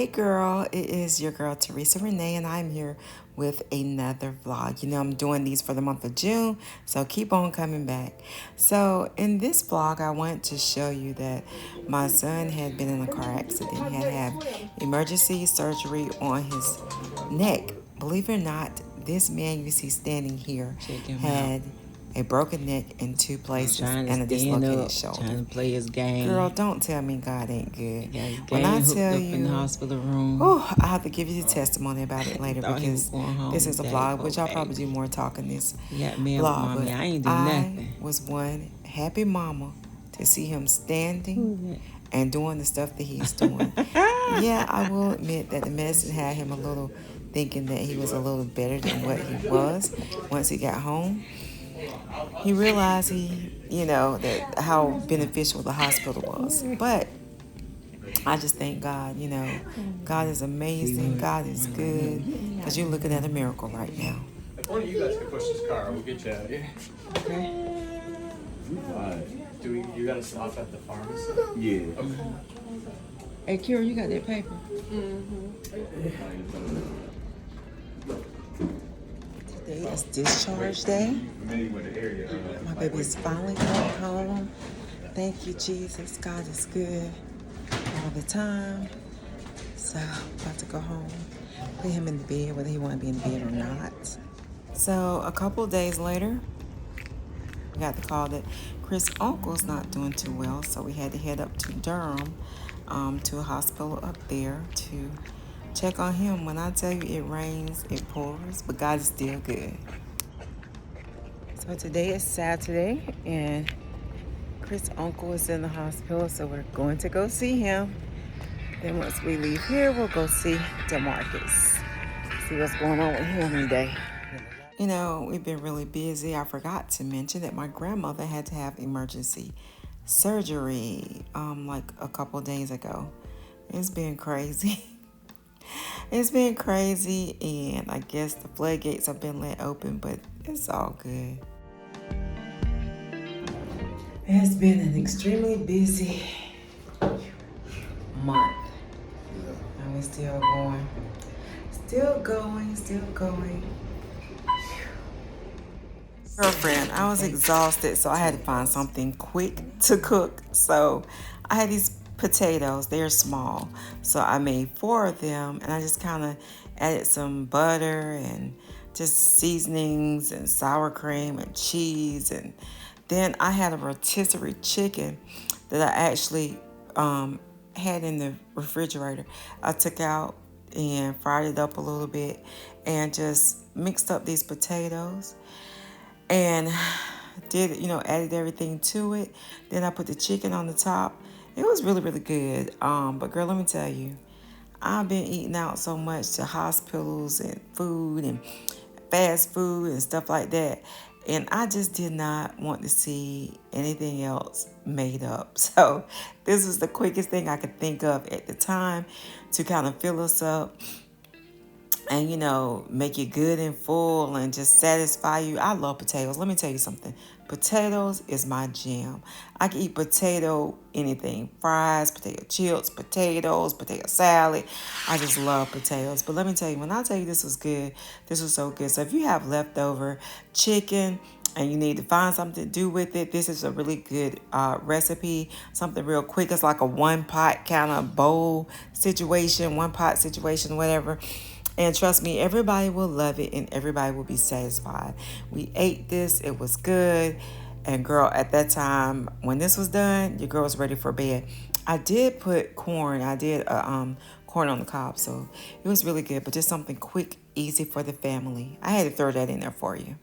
Hey girl, it is your girl Teresa Rene, and I'm here with another vlog. You know, I'm doing these for the month of June, so keep on coming back. So in this vlog, I want to show you that my son had been in a car accident. He had emergency surgery on his neck. Believe it or not, this man you see standing here had a broken neck in two places and a dislocated shoulder. Trying to play his game. Girl, don't tell me God ain't good. Yeah, his game when I hooked tell up you, in the hospital room. Oh, I have to give you the testimony about it later because this is a vlog, which I'll probably do more talking this vlog. But I ain't do nothing. I was one happy mama to see him standing and doing the stuff that he's doing. Yeah, I will admit that the medicine had him a little thinking that he was a little better than what he was once he got home. He realized that how beneficial the hospital was. But I just thank God, God is amazing. God is good. Because you're looking at a miracle right now. If one of you guys can push this car, we'll get you out of here. Okay. You got to stop at the pharmacy? Yeah. Okay. Hey, Kira, you got that paper? Today is discharge day. My baby is finally going home. Thank you, Jesus. God is good all the time. So, about to go home. Put him in the bed, whether he want to be in the bed or not. So, a couple of days later, we got the call that Chris' uncle's not doing too well. So, we had to head up to Durham, to a hospital up there to check on him. When I tell you it rains, it pours, but God is still good. So today is Saturday, and Chris' uncle is in the hospital, so we're going to go see him. Then once we leave here, we'll go see DeMarcus, see what's going on with him today. You know, we've been really busy. I forgot to mention that my grandmother had to have emergency surgery like a couple days ago. It's been crazy. It's been crazy, and I guess the floodgates have been let open, but it's all good. It's been an extremely busy month. And we're still going. Still going. Girlfriend, I was exhausted, so I had to find something quick to cook. So I had these potatoes. They're small. So I made 4 of them, and I just kind of added some butter and just seasonings and sour cream and cheese. And then I had a rotisserie chicken that I actually had in the refrigerator. I took out and fried it up a little bit and just mixed up these potatoes and added everything to it. Then I put the chicken on the top. It was really, really good. But girl, let me tell you, I've been eating out so much to hospitals and food and fast food and stuff like that. And I just did not want to see anything else made up. So this was the quickest thing I could think of at the time to kind of fill us up and, make you good and full and just satisfy you. I love potatoes. Let me tell you something. Potatoes is my jam. I can eat potato anything. Fries, potato chips, potato salad. I just love potatoes. But let me tell you, when I tell you this was good, this was so good. So if you have leftover chicken and you need to find something to do with it, this is a really good recipe. Something real quick. It's like a one-pot kind of bowl situation, one-pot situation, whatever. And trust me, everybody will love it and everybody will be satisfied. We ate this. It was good. And girl, at that time, when this was done, your girl was ready for bed. I did put corn. I did corn on the cob. So it was really good. But just something quick, easy for the family. I had to throw that in there for you.